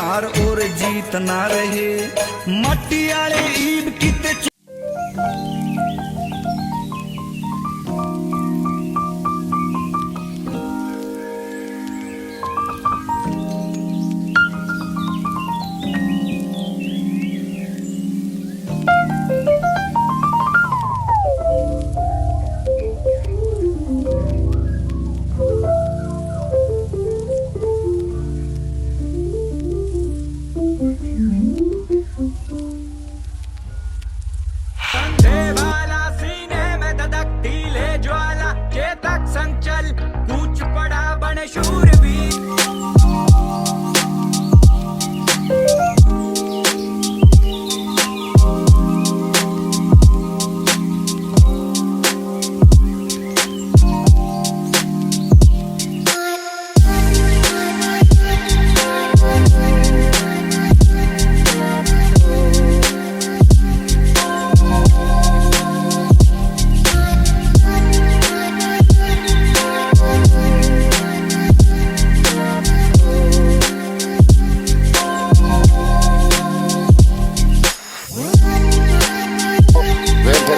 हार और जीत ना रहे मट्टी आले ईब किते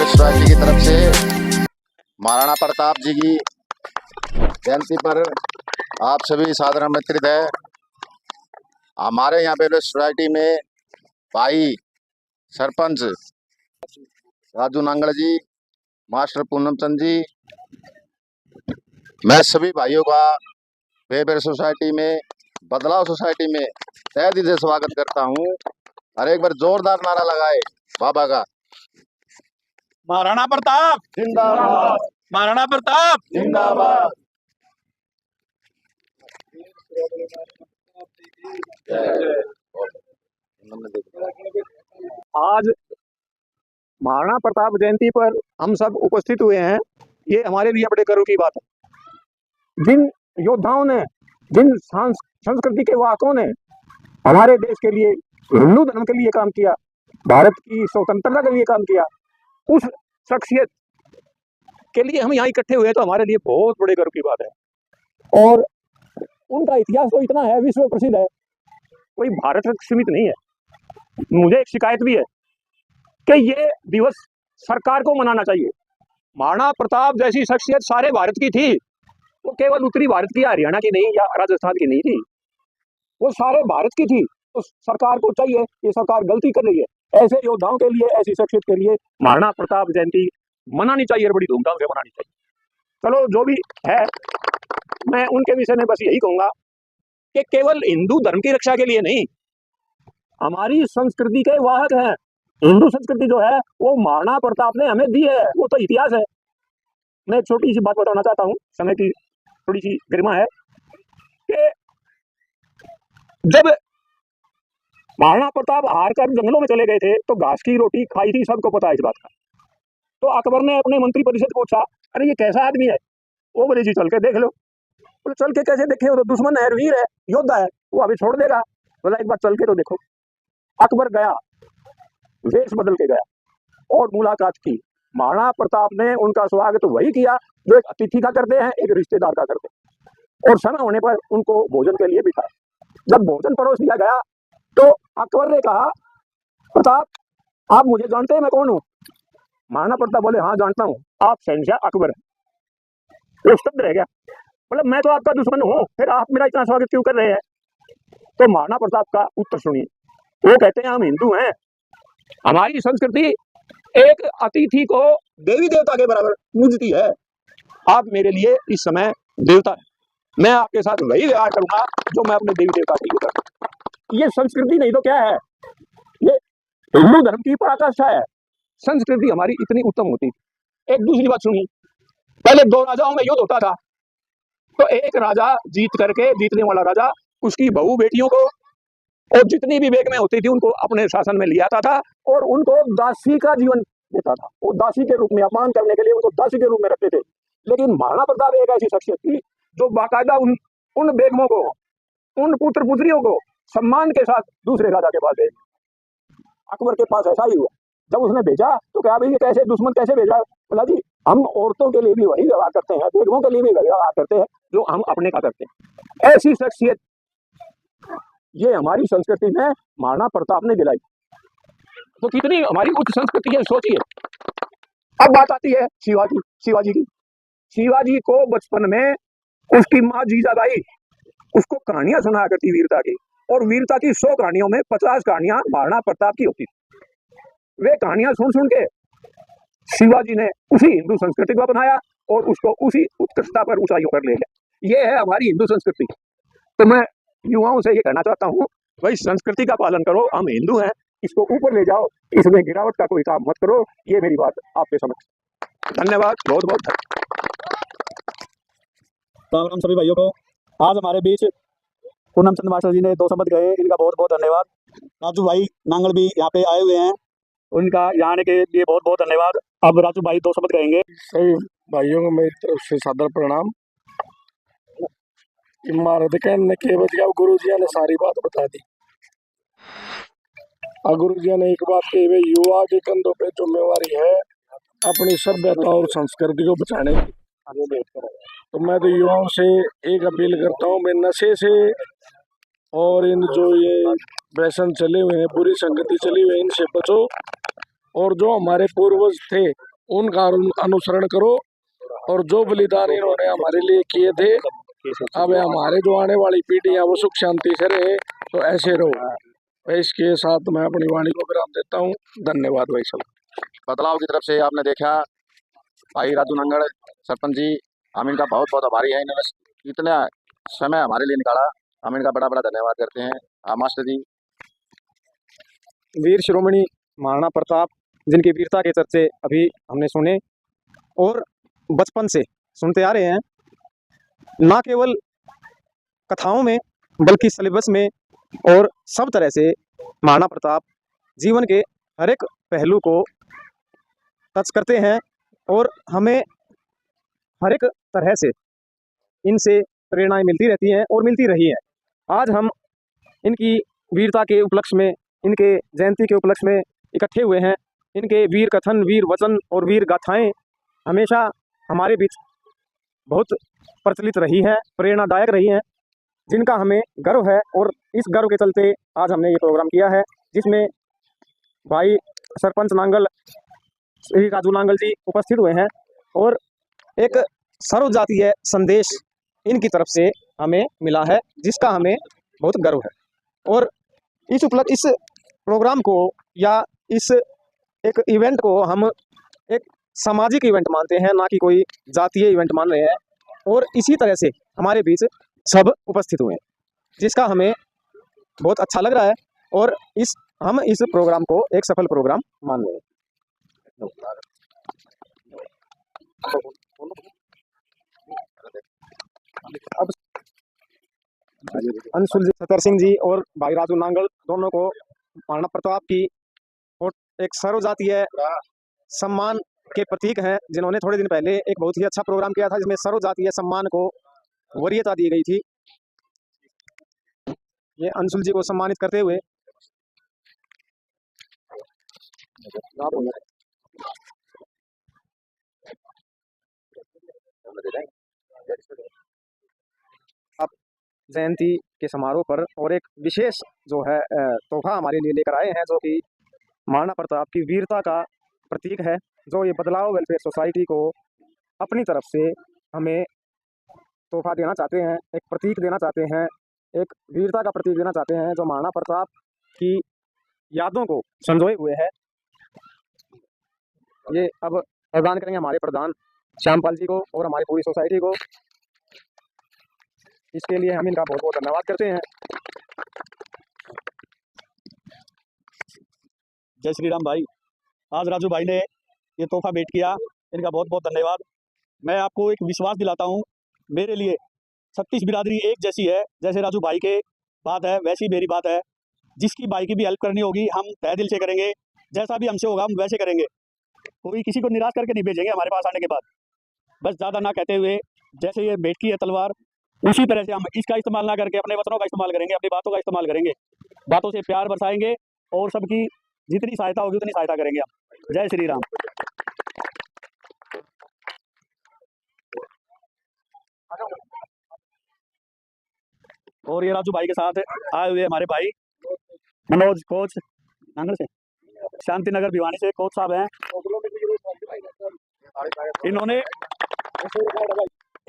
सोसाइटी की तरफ से महाराणा प्रताप जी की जयंती पर आप सभी सादर आमंत्रित है। हमारे यहाँ पे सोसाइटी में भाई सरपंच राजू नांगड़ जी, मास्टर पूनम चंद जी, मैं सभी भाइयों का वेलफेयर सोसाइटी में, बदलाव सोसाइटी में तहे दिल से स्वागत करता हूँ। और एक बार जोरदार नारा लगाए बाबा का। महाराणा प्रताप जिंदाबाद, महाराणा प्रताप जिंदाबाद। आज महाराणा प्रताप जयंती पर हम सब उपस्थित हुए हैं, ये हमारे लिए बड़े गर्व की बात है। जिन योद्धाओं ने, जिन संस्कृति के वाहकों ने हमारे देश के लिए, हिंदू धर्म के लिए काम किया, भारत की स्वतंत्रता के लिए काम किया, उस शख्सियत के लिए हम यहाँ इकट्ठे हुए तो हमारे लिए बहुत बड़े गर्व की बात है। और उनका इतिहास तो इतना है, विश्व प्रसिद्ध है, कोई भारत तक सीमित नहीं है। मुझे एक शिकायत भी है कि ये दिवस सरकार को मनाना चाहिए। महाराणा प्रताप जैसी शख्सियत सारे भारत की थी, वो केवल उत्तरी भारत की, हरियाणा की नहीं या राजस्थान की नहीं थी, वो सारे भारत की थी। तो सरकार को चाहिए, ये सरकार गलती कर रही है, ऐसे योद्धाओं के लिए, ऐसी शख्सियत के लिए महाराणा प्रताप जयंती मनानी चाहिए, बड़ी धूमधाम से मनानी चाहिए। चलो जो भी है, मैं उनके विषय में बस यही कहूंगा कि केवल हिंदू धर्म की रक्षा के लिए नहीं, हमारी संस्कृति के वाहक हैं। हिंदू संस्कृति जो है वो महाराणा प्रताप ने हमें दी है, वो तो इतिहास है। मैं एक छोटी सी बात बताना चाहता हूँ, समय की थोड़ी सी गरिमा है कि जब महाराणा प्रताप हार कर जंगलों में चले गए थे तो घास की रोटी खाई थी, सबको पता है इस बात का। तो अकबर ने अपने मंत्री परिषद को पूछा, अरे ये कैसा आदमी है? वो बोले जी चल के देख लो। बोले चल के कैसे देखे? हो तो दुश्मन है, वीर है, योद्धा है, वो अभी छोड़ देगा। बोला एक बार चल के तो देखो। अकबर गया, वेश बदल के गया और मुलाकात की। महाराणा प्रताप ने उनका स्वागत तो वही किया जो एक अतिथि का करते हैं, एक रिश्तेदार का करते हैं, और समय होने पर उनको भोजन के लिए बिठाया। जब भोजन परोस दिया गया तो अकबर ने कहा, प्रताप आप मुझे जानते हैं, मैं कौन हूँ? महाराणा प्रताप बोले हाँ जानता हूँ, आप शहंशाह अकबर हैं। वो स्तब्ध रह गया, मतलब मैं तो आपका दुश्मन हूँ, फिर आप मेरा इतना स्वागत क्यों कर रहे हैं? तो महाराणा प्रताप का उत्तर सुनिए। वो कहते हैं हम हिंदू हैं, हमारी संस्कृति एक अतिथि को देवी देवता के बराबर पूजती है। आप मेरे लिए इस समय देवता है, मैं आपके साथ वही व्यवहार करूंगा जो मैं अपने देवी देवता के लिए करता हूं। ये संस्कृति नहीं तो क्या है? ये हिंदू धर्म की पराकाष्ठा है। संस्कृति हमारी इतनी उत्तम होती। एक दूसरी बात सुनिए, पहले दो राजाओं में युद्ध होता था, तो एक राजा जीत करके, जीतने वाला राजा उसकी बहू बेटियों को और जितनी भी बेगमें होती थी उनको अपने शासन में ले आता था और उनको दासी का जीवन देता था। वो दासी के रूप में, अपमान करने के लिए उनको दासी के रूप में रखते थे। लेकिन महाराणा प्रताप एक ऐसी शख्सियत थी जो बाकायदा उन बेगमों को, उन पुत्र पुत्रियों को सम्मान के साथ दूसरे राजा के पास भेज। अकबर के पास ऐसा ही हुआ, जब उसने भेजा तो क्या भाई ये कैसे दुश्मन कैसे भेजा? बोला जी हम औरतों के लिए भी वही व्यवहार करते हैं, बेगमों के लिए भी व्यवहार करते हैं जो हम अपने का करते हैं। ऐसी शख्सियत ये हमारी संस्कृति में महाराणा प्रताप ने दिलाई। तो कितनी हमारी उच्च संस्कृति है, सोचिए। अब बात आती है शिवाजी की। शिवाजी को बचपन में उसकी माँ जीजाबाई उसको कहानियां सुनाया करती वीरता की, और वीरता की 100 कहानियों में 50 कहानियां महाराणा प्रताप की होती थी। वे कहानियां सुन सुन के शिवाजी ने उसी हिंदू संस्कृति को अपनाया और उसको उसी उत्कृष्टता पर ऊंचाइयों पर ले गया। ये है हमारी हिंदू संस्कृति। तो मैं युवाओं से ये कहना चाहता हूँ, भाई संस्कृति का पालन करो, हम हिंदू हैं, इसको ऊपर ले जाओ, इसमें गिरावट का कोई काम मत करो। ये मेरी बात आपके समक्ष। धन्यवाद, बहुत बहुत राम राम सभी भाइयों को। आज हमारे बीच पूनम चंद मास्टर जी ने 2 शब्द कहे, इनका बहुत बहुत धन्यवाद। राजू भाई नांगल भी यहाँ पे आए हुए हैं, उनका यहाँ आने के लिए बहुत बहुत धन्यवाद। अब राजू भाई 2 शब्द कहेंगे। सभी भाइयों को मेरी तरफ से सादर प्रणाम। इमारत कहने के बजाय गुरु जी ने सारी बात बता दी। और गुरु जी ने एक बात कही, भाई युवा के कंधों पे जिम्मेवारी है अपनी सभ्यता और संस्कृति को बचाने की। तो मैं तो युवाओं से एक अपील करता हूँ, मैं नशे से और इन जो ये व्यसन चले हुए हैं, बुरी संगति चली हुई है, इनसे बचो और जो हमारे पूर्वज थे उनका अनुसरण करो, और जो बलिदान इन्होंने हमारे लिए किए थे, अब हमारे जो आने वाली पीढ़ी है वो सुख शांति से रहे। तो ऐसे रहो। इसके साथ मैं अपनी वाणी को विराम देता हूँ। धन्यवाद भाई सब। बदलाव की तरफ से आपने देखा भाई राजू नांगड़ सरपंच जी, हम इनका बहुत बहुत आभारी हैं। इन्होंने इतना समय हमारे लिए निकाला, हम इनका बड़ा बड़ा धन्यवाद करते हैं। हाँ मास्टर जी। वीर शिरोमणि महाराणा प्रताप, जिनकी वीरता के चर्चे अभी हमने सुने और बचपन से सुनते आ रहे हैं, ना केवल कथाओं में बल्कि सिलेबस में और सब तरह से महाराणा प्रताप जीवन के हर एक पहलू को टच करते हैं और हमें हर एक तरह से इनसे प्रेरणाएं मिलती रहती हैं और मिलती रही हैं। आज हम इनकी वीरता के उपलक्ष्य में, इनके जयंती के उपलक्ष्य में इकट्ठे हुए हैं। इनके वीर कथन, वीर वचन और वीर गाथाएं हमेशा हमारे बीच बहुत प्रचलित रही हैं, प्रेरणादायक रही हैं, जिनका हमें गर्व है। और इस गर्व के चलते आज हमने ये प्रोग्राम किया है, जिसमें भाई सरपंच नांगल श्री राजू नांगल जी उपस्थित हुए हैं और एक सर्वजातीय संदेश इनकी तरफ से हमें मिला है, जिसका हमें बहुत गर्व है। और इस प्रोग्राम को या इस एक इवेंट को हम एक सामाजिक इवेंट मानते हैं, ना कि कोई जातीय इवेंट मान रहे हैं। और इसी तरह से हमारे बीच सब उपस्थित हुए हैं, जिसका हमें बहुत अच्छा लग रहा है और हम इस प्रोग्राम को एक सफल प्रोग्राम मान रहे हैं। अब अंशुल जी, सतर सिंह जी और भाई राजू नांगल दोनों को महाराणा प्रताप की और एक सर्वजातीय सम्मान के प्रतीक हैं, जिन्होंने थोड़े दिन पहले एक बहुत ही अच्छा प्रोग्राम किया था, जिसमें सर्वजातीय सम्मान को वरीयता दी गई थी। ये अंशुल जी को सम्मानित करते हुए अब जयंती के समारोह पर और एक विशेष जो है तोहफा हमारे लिए लेकर आए हैं, जो कि महाराणा प्रताप की वीरता का प्रतीक है, जो ये बदलाव वेलफेयर सोसाइटी को अपनी तरफ से हमें तोहफा देना चाहते हैं, एक प्रतीक देना चाहते हैं, एक वीरता का प्रतीक देना चाहते हैं, जो महाराणा प्रताप की यादों को संजोए हुए है। ये अब प्रदान करेंगे हमारे प्रधान श्यामपाल जी को और हमारी पूरी सोसाइटी को। इसके लिए हम इनका बहुत बहुत धन्यवाद करते हैं। जय श्री राम भाई। आज राजू भाई ने ये तोहफा भेंट किया, इनका बहुत बहुत धन्यवाद। मैं आपको एक विश्वास दिलाता हूँ, मेरे लिए 36 बिरादरी एक जैसी है। जैसे राजू भाई के बात है वैसी मेरी बात है। जिसकी भाई की भी हेल्प करनी होगी हम तहे दिल से करेंगे, जैसा भी हमसे होगा हम वैसे करेंगे। कोई किसी को निराश करके नहीं भेजेंगे हमारे पास आने के बाद। बस ज़्यादा ना कहते हुए, जैसे ये भेंट की है तलवार, उसी तरह से हम इसका इस्तेमाल ना करके अपने वचनों का इस्तेमाल करेंगे, अपनी बातों का इस्तेमाल करेंगे, बातों से प्यार बरसाएंगे और सबकी जितनी सहायता होगी उतनी सहायता करेंगे हम। जय श्री राम। और ये राजू भाई के साथ आए हुए हमारे भाई मनोज कोच नांगल से, शांतिनगर भिवानी से कोच साहब हैं।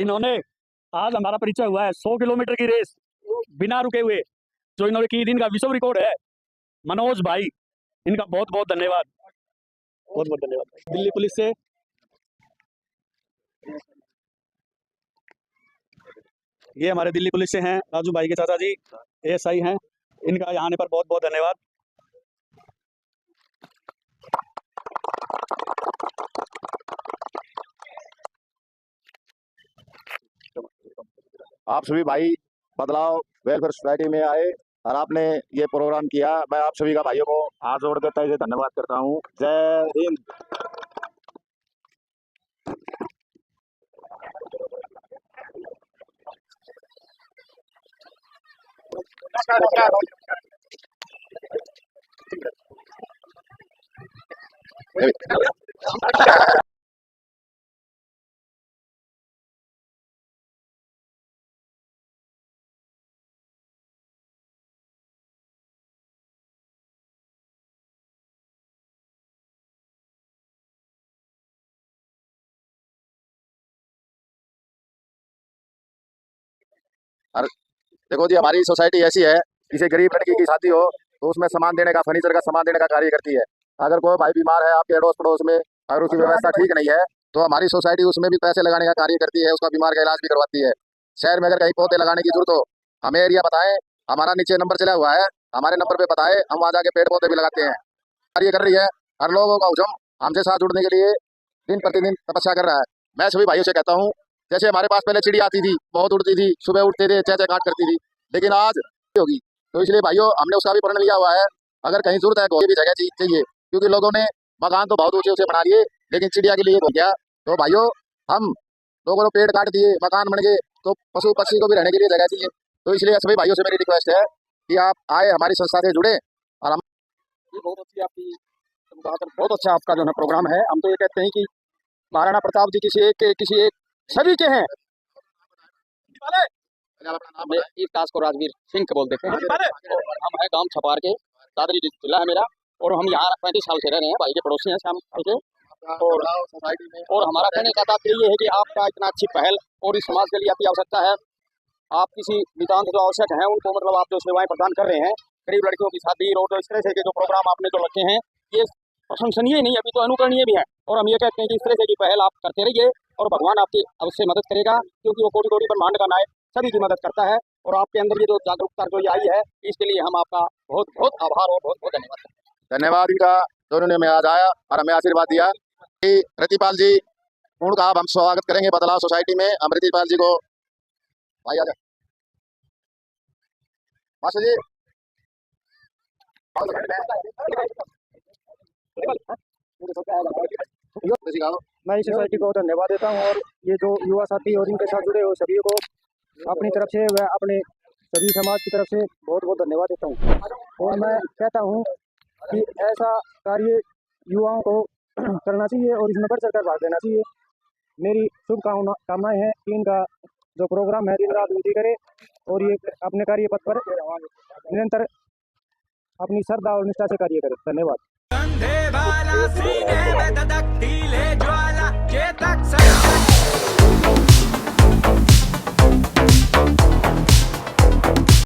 इन्होंने आज हमारा परिचय हुआ है 100 किलोमीटर की रेस बिना रुके हुए जो इन्होंने की, दिन का विश्व रिकॉर्ड है। मनोज भाई, इनका बहुत बहुत धन्यवाद, बहुत बहुत धन्यवाद। दिल्ली पुलिस से ये हमारे दिल्ली पुलिस से हैं राजू भाई के चाचा जी एएसआई हैं, इनका यहाँ आने पर बहुत बहुत धन्यवाद। आप सभी भाई बदलाव वेलफेयर सोसाइटी में आए और आपने ये प्रोग्राम किया, मैं आप सभी का भाइयों को हाथ जोड़ के तहे से धन्यवाद करता हूँ। जय हिंद। देखो जी, हमारी सोसाइटी ऐसी है, किसी गरीब लड़की की शादी हो तो उसमें सामान देने का, फर्नीचर का सामान देने का कार्य करती है। अगर कोई भाई बीमार है आपके अड़ोस पड़ोस में, अगर उसकी व्यवस्था ठीक नहीं है तो हमारी सोसाइटी उसमें भी पैसे लगाने का कार्य करती है, उसका बीमार का इलाज भी करवाती है। शहर में अगर कहीं पौधे लगाने की जरूरत हो, हमें एरिया बताएं, हमारा नीचे नंबर चला हुआ है, हमारे नंबर पे बताएं, हम वहाँ जाके पेड़ पौधे भी लगाते हैं। कार्य कर रही है, हर लोगों का उद्यम हमसे साथ जुड़ने के लिए दिन प्रतिदिन तपस्या कर रहा है। मैं सभी भाइयों से कहता हूँ, जैसे हमारे पास पहले चिड़िया आती थी, बहुत उड़ती थी, सुबह उठते थे, चह चह काट करती थी, लेकिन आज होगी, तो इसलिए भाइयों हमने उसका भी प्रण लिया हुआ है। अगर कहीं जरूरत है कोई भी जगह चाहिए, क्योंकि लोगों ने मकान तो बहुत ऊंचे ऊंचे बना लिए, लेकिन चिड़िया के लिए हो गया, तो भाइयों हम लोगों ने पेड़ काट दिए, मकान बन गए, तो पशु पक्षी को भी रहने के लिए जगह चाहिए। तो इसलिए सभी भाइयों से मेरी रिक्वेस्ट है कि आप आए, हमारी संस्था से जुड़े। और हम बहुत अच्छी आपकी, बहुत अच्छा आपका जो है प्रोग्राम है। हम तो ये कहते हैं कि महाराणा प्रताप जी किसी एक सभी के हैं। ताश को राजवीर सिंह के बोल देते हैं। हम है गांव छपार के, दादरी जिला है मेरा, और हम यहाँ 35 साल से रह रहे हैं, भाई के पड़ोसी हैं शाम के। और हमारा कहने का तात्पर्य ये है कि आपका इतना अच्छी पहल और इस समाज के लिए आपकी आवश्यकता है। आप किसी नितांत जो आवश्यक हैं उनको मतलब आप जो सेवाएं प्रदान कर रहे हैं, गरीब लड़कियों की शादी और तो इस तरह से के जो प्रोग्राम आपने जो रखे हैं, ये प्रशंसनीय नहीं, अभी तो अनुकरणीय भी है। और हम ये कहते हैं कि इस तरह से की पहल आप करते रहिए और भगवान आपकी अवश्य मदद करेगा, क्योंकि वो कोटि कोटि ब्रह्मांड का नायक सभी की मदद करता है। और आपके अंदर ये जो जागरूकता जो ये आई है, इसके लिए हम आपका बहुत बहुत आभार और बहुत बहुत धन्यवाद करते हैं। धन्यवाद इनका, दोनों ने में आज आया और हमें आशीर्वाद दिया। प्रतिपाल जी पूर्ण का हम स्वागत करेंगे बदलाव सोसाइटी में। अमृतपाल जी को भाई आजा मास्टर जी। मैं इस सोसाइटी को धन्यवाद देता हूँ, और ये जो युवा साथी और इनके साथ जुड़े हुए सभी को अपनी तरफ से व अपने सभी समाज की तरफ से बहुत बहुत धन्यवाद देता हूँ। और मैं कहता हूँ कि ऐसा कार्य युवाओं को करना चाहिए और इसमें बढ़ चढ़कर भाग लेना चाहिए। मेरी शुभकामनाएं हैं कि इनका जो प्रोग्राम है दिन रात वृद्धि करे और ये अपने कार्य पथ पर निरंतर अपनी श्रद्धा और निष्ठा से कार्य करे। धन्यवाद। कंधे वाला सीने में धधकती ले ज्वाला चेतक